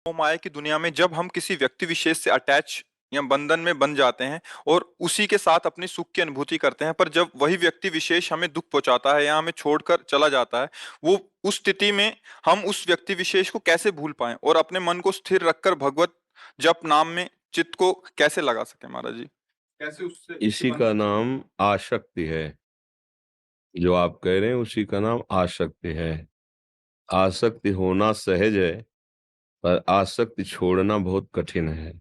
मोह माया की दुनिया में जब हम किसी व्यक्ति विशेष से अटैच या बंधन में बन जाते हैं और उसी के साथ अपनी सुख की अनुभूति करते हैं, पर जब वही व्यक्ति विशेष हमें दुख पहुंचाता है या हमें छोड़कर चला जाता है, वो उस स्थिति में हम उस व्यक्ति विशेष को कैसे भूल पाएं और अपने मन को स्थिर रखकर भगवत जप नाम में चित्त को कैसे लगा सके महाराज जी? कैसे उससे उसके इसी का बंधन से नाम आसक्ति है। जो आप कह रहे हैं उसी का नाम आसक्ति है। आसक्ति होना सहज है, पर आसक्ति छोड़ना बहुत कठिन है।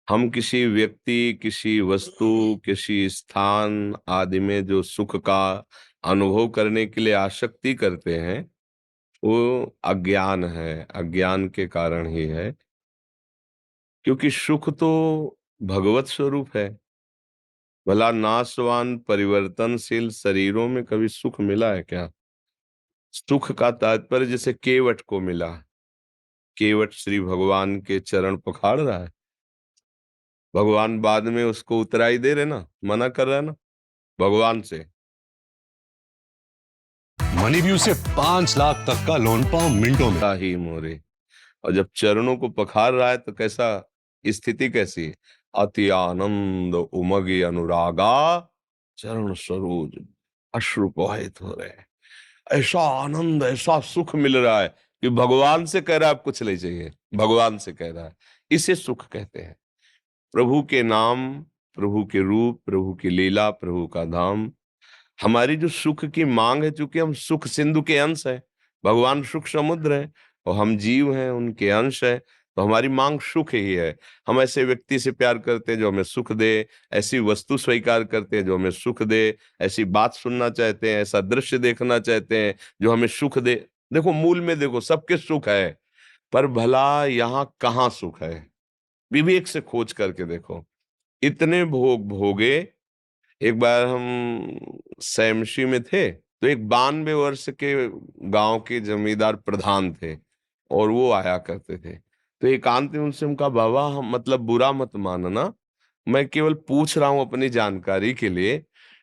हम किसी व्यक्ति, किसी वस्तु, किसी स्थान आदि में जो सुख का अनुभव करने के लिए आसक्ति करते हैं, वो अज्ञान है। अज्ञान के कारण ही है, क्योंकि सुख तो भगवत स्वरूप है। भला नाशवान परिवर्तनशील शरीरों में कभी सुख मिला है क्या? सुख का तात्पर्य जैसे केवट को मिला। केवट श्री भगवान के चरण पखाड़ रहा है। भगवान बाद में उसको उतराई दे रहे ना, मना कर रहा है ना भगवान से। मनीव्यू से 5 लाख तक का लोन पाओ मिनटों में। ही मोरे। और जब चरणों को पखार रहा है तो कैसा स्थिति कैसी है? अति आनंद उमगी अनुरागा चरण सरोज अश्रु प्रवाहित हो रहे हैं। ऐसा आनंद, ऐसा सुख मिल रहा है कि भगवान से कह रहा है अब कुछ नहीं चाहिए, भगवान से कह रहा है। इसे सुख कहते हैं। प्रभु के नाम, प्रभु के रूप, प्रभु की लीला, प्रभु का धाम। हमारी जो सुख की मांग है, चूंकि हम सुख सिंधु के अंश हैं, भगवान सुख समुद्र है और हम जीव हैं, उनके अंश है, तो हमारी मांग सुख ही है। हम ऐसे व्यक्ति से प्यार करते हैं जो हमें सुख दे, ऐसी वस्तु स्वीकार करते हैं जो हमें सुख दे, ऐसी बात सुनना चाहते हैं, ऐसा दृश्य देखना चाहते हैं जो हमें सुख दे। देखो मूल में देखो सबके सुख है, पर भला यहाँ कहाँ सुख है? विवेक से खोज करके देखो। इतने भोग भोगे। एक बार हम सैमशी में थे, तो एक 92 वर्ष के गांव के जमींदार प्रधान थे और वो आया करते थे। तो एकांत में उनसे उनका, बाबा हम मतलब बुरा मत मानना, मैं केवल पूछ रहा हूं अपनी जानकारी के लिए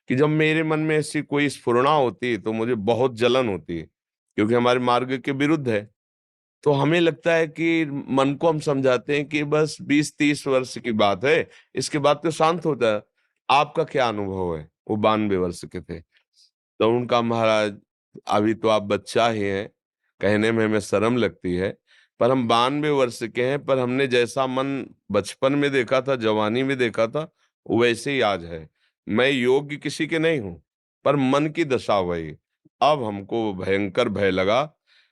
कि जब मेरे मन में ऐसी कोई स्फुरणा होती है तो मुझे बहुत जलन होती है, क्योंकि हमारे मार्ग के विरुद्ध है। तो हमें लगता है कि मन को हम समझाते हैं कि बस 20-30 वर्ष की बात है, इसके बाद तो शांत होता है। आपका क्या अनुभव है? वो 92 वर्ष के थे। तो उनका, महाराज अभी तो आप बच्चा ही हैं, कहने में हमें शर्म लगती है, पर हम 92 वर्ष के हैं, पर हमने जैसा मन बचपन में देखा था, जवानी में देखा था, वैसे ही आज है। मैं योग्य किसी के नहीं हूँ, पर मन की दशा वही। अब हमको भयंकर भय लगा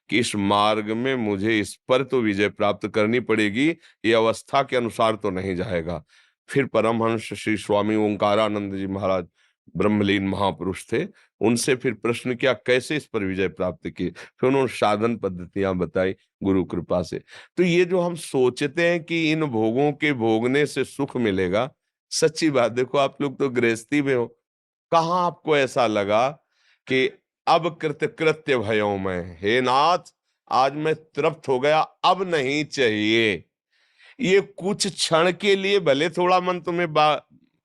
कि इस मार्ग में मुझे इस पर तो विजय प्राप्त करनी पड़ेगी, ये अवस्था के अनुसार तो नहीं जाएगा। फिर परमहंस श्री स्वामी ओंकारानंद जी महाराज, ब्रह्मलीन महापुरुष थे, उनसे फिर प्रश्न किया कैसे इस पर विजय प्राप्त की। फिर उन्होंने साधन पद्धतियां बताई गुरु कृपा से। तो ये जो हम सोचते हैं कि इन भोगों के भोगने से सुख मिलेगा, सच्ची बात देखो, आप लोग तो गृहस्थी में हो, कहाँ आपको ऐसा लगा कि अब कृत कृत्य भयो मैं, हे नाथ आज मैं तृप्त हो गया, अब नहीं चाहिए। ये कुछ क्षण के लिए भले थोड़ा मन तुम्हें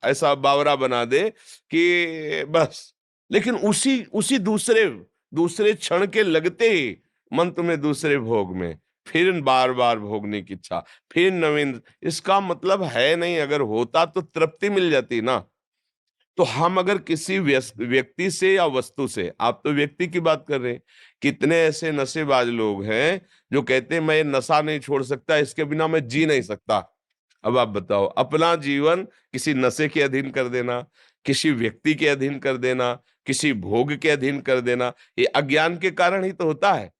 ऐसा बावरा बना दे कि बस, लेकिन उसी उसी दूसरे दूसरे क्षण के लगते ही मन तुम्हें दूसरे भोग में, फिर बार बार भोगने की इच्छा, फिर नवीन। इसका मतलब है नहीं, अगर होता तो तृप्ति मिल जाती ना। तो हम अगर किसी व्यक्ति से या वस्तु से, आप तो व्यक्ति की बात कर रहे हैं, कितने ऐसे नशेबाज लोग हैं जो कहते हैं मैं ये नशा नहीं छोड़ सकता, इसके बिना मैं जी नहीं सकता। अब आप बताओ, अपना जीवन किसी नशे के अधीन कर देना, किसी व्यक्ति के अधीन कर देना, किसी भोग के अधीन कर देना, ये अज्ञान के कारण ही तो होता है।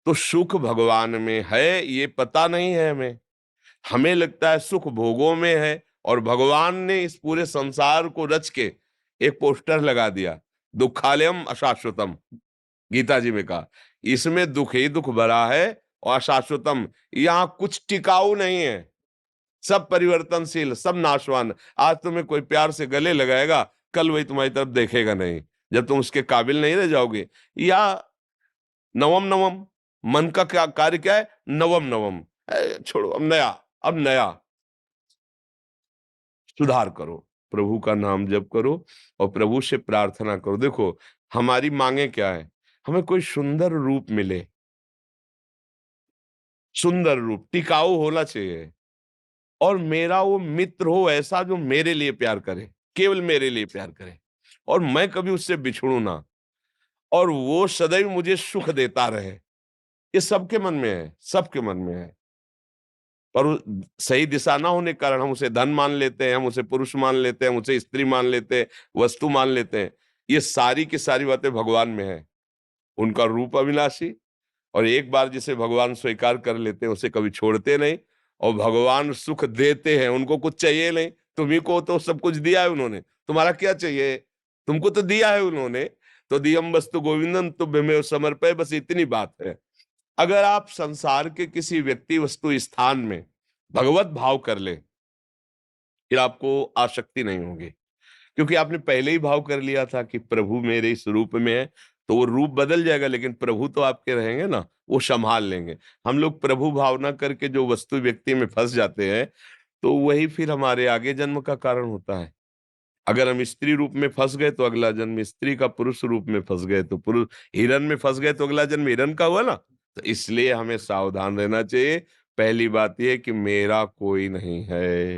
तो सुख भगवान में है ये पता नहीं है हमें। हमें लगता है सुख भोगों में है, और भगवान ने इस पूरे संसार को रच के एक पोस्टर लगा दिया, दुखालयम अशाश्वतम। गीता जी में कहा इसमें दुख ही दुख भरा है और अशाश्वतम, यहां कुछ टिकाऊ नहीं है, सब परिवर्तनशील, सब नाशवान। आज तुम्हें कोई प्यार से गले लगाएगा, कल वही तुम्हारी तरफ देखेगा नहीं, जब तुम उसके काबिल नहीं रह जाओगे। या नवम नवम, मन का क्या कार्य क्या है? नवम नवम, छोड़ो अब नया, अब नया। सुधार करो, प्रभु का नाम जप करो और प्रभु से प्रार्थना करो। देखो हमारी मांगे क्या है? हमें कोई सुंदर रूप मिले, सुंदर रूप, टिकाऊ होना चाहिए। और मेरा वो मित्र हो ऐसा जो मेरे लिए प्यार करे, केवल मेरे लिए प्यार करे, और मैं कभी उससे बिछड़ूं ना, और वो सदैव मुझे सुख देता रहे। ये सबके मन में है, सबके मन में है। पर सही दिशा ना होने के कारण हम उसे धन मान लेते हैं, हम उसे पुरुष मान लेते हैं, हम उसे स्त्री मान लेते हैं, वस्तु मान लेते हैं। ये सारी की सारी बातें भगवान में है। उनका रूप अविनाशी, और एक बार जिसे भगवान स्वीकार कर लेते हैं उसे कभी छोड़ते नहीं। और भगवान सुख देते हैं, उनको कुछ चाहिए नहीं। तुम्ही को तो सब कुछ दिया है उन्होंने, तुम्हारा क्या चाहिए? तुमको तो दिया है उन्होंने। तो दियम वस्तु गोविंदम तुभ्यमेव समर्पय, बस इतनी बात है। अगर आप संसार के किसी व्यक्ति वस्तु स्थान में भगवत भाव कर ले, फिर आपको आसक्ति नहीं होगी, क्योंकि आपने पहले ही भाव कर लिया था कि प्रभु मेरे इस रूप में है। तो वो रूप बदल जाएगा, लेकिन प्रभु तो आपके रहेंगे ना, वो संभाल लेंगे। हम लोग प्रभु भावना करके जो वस्तु व्यक्ति में फंस जाते हैं, तो वही फिर हमारे आगे जन्म का कारण होता है। अगर हम स्त्री रूप में फंस गए तो अगला जन्म स्त्री का, पुरुष रूप में फंस गए तो पुरुष, हिरन में फंस गए तो अगला जन्म हिरन का हुआ ना। तो इसलिए हमें सावधान रहना चाहिए। पहली बात यह कि मेरा कोई नहीं है।